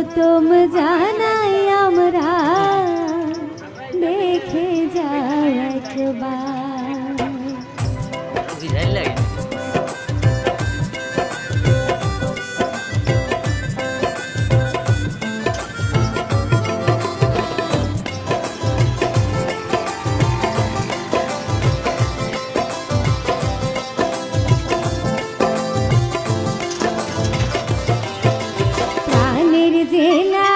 স্বাগতম জানাই আমরা, দেখে যাও একবার। জেলা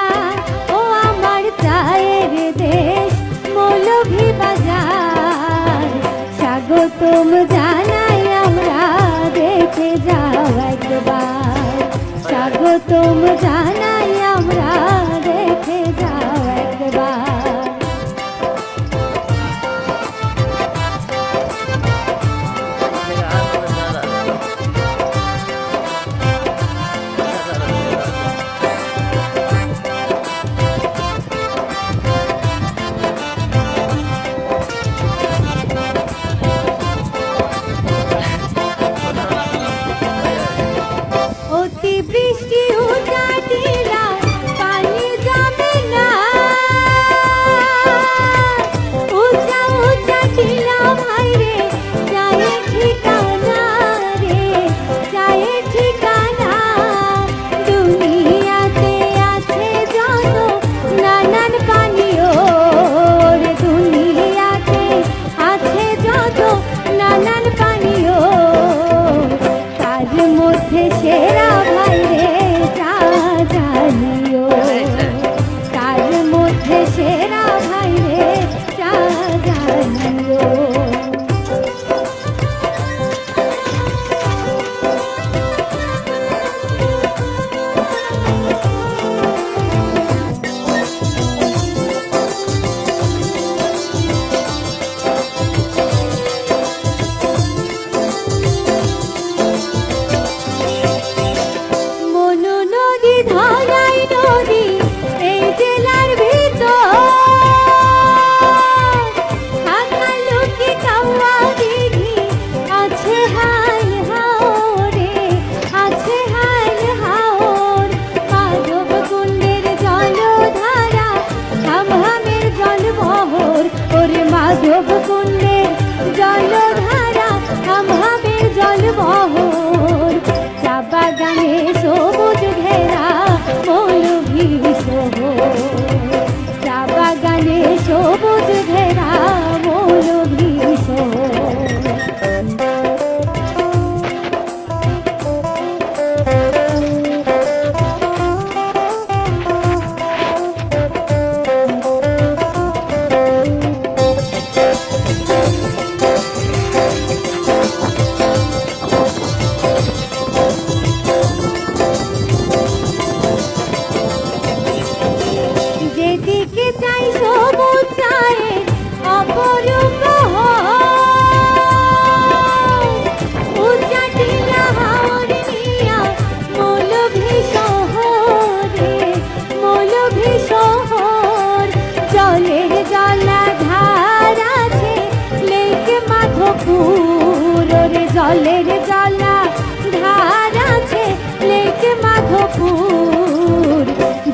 ও আমার চায়ের দেশ মৌলভী বাজার, স্বাগতম জানাই আমরা, দেখে যাও একবার। স্বাগতম জানাই আমরা, দেখে যাও একবার। বৃষ্টি উঠা টিলা পানি জমে না, উঁচা উঁচা টিলা ভাইরে চায়ে ঠিকানা রে, চায়ে ঠিকানা। দুনিয়াতে আছে যত নানান পানীয় রে, দুনিয়াতে আছে যত নানান পানীয়, তার মধ্যে সেরা তার মধ্যে সেরা ভাইরে চা জানিও। ধলাই নদী এই জেলার ভিতর, হাকালুকি কাওয়া দিঘি আছে হাল হাওরে, আছে হাল হাওর। মাধব কুণ্ডের জলধারা হামহামের জলবহর, ওরে মাধব কুণ্ডের জলধারা হামহামের জলবহর। চা বাগানে সবুজ ঘেরা মৌলভী শহর, চা বাগানে সবুজ ঘেরা মৌলভী শহর। যেদিকে চাই সবুজ চায়ে অপরূপ উঁচা টিলা হাওর নিয়া মৌলভী শহরে, মৌলভী শহর। জলের জলাধার আছে লেক মাধবপুর, ওরে জলের জলাধার আছে লেক মাধবপুর।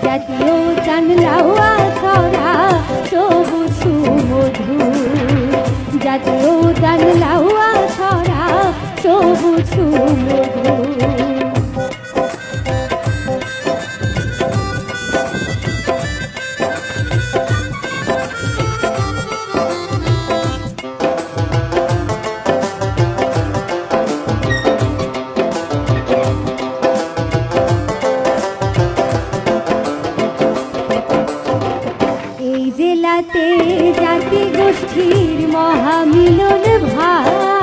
জাতীয় জানলাওয়া ছড়া সবুজ সুমধুর, জাতীয় জানলাওয়া ছড়া সবুজ সুমধুর। জেলাতে জাতি গোষ্ঠীর মহামিলন ভাই,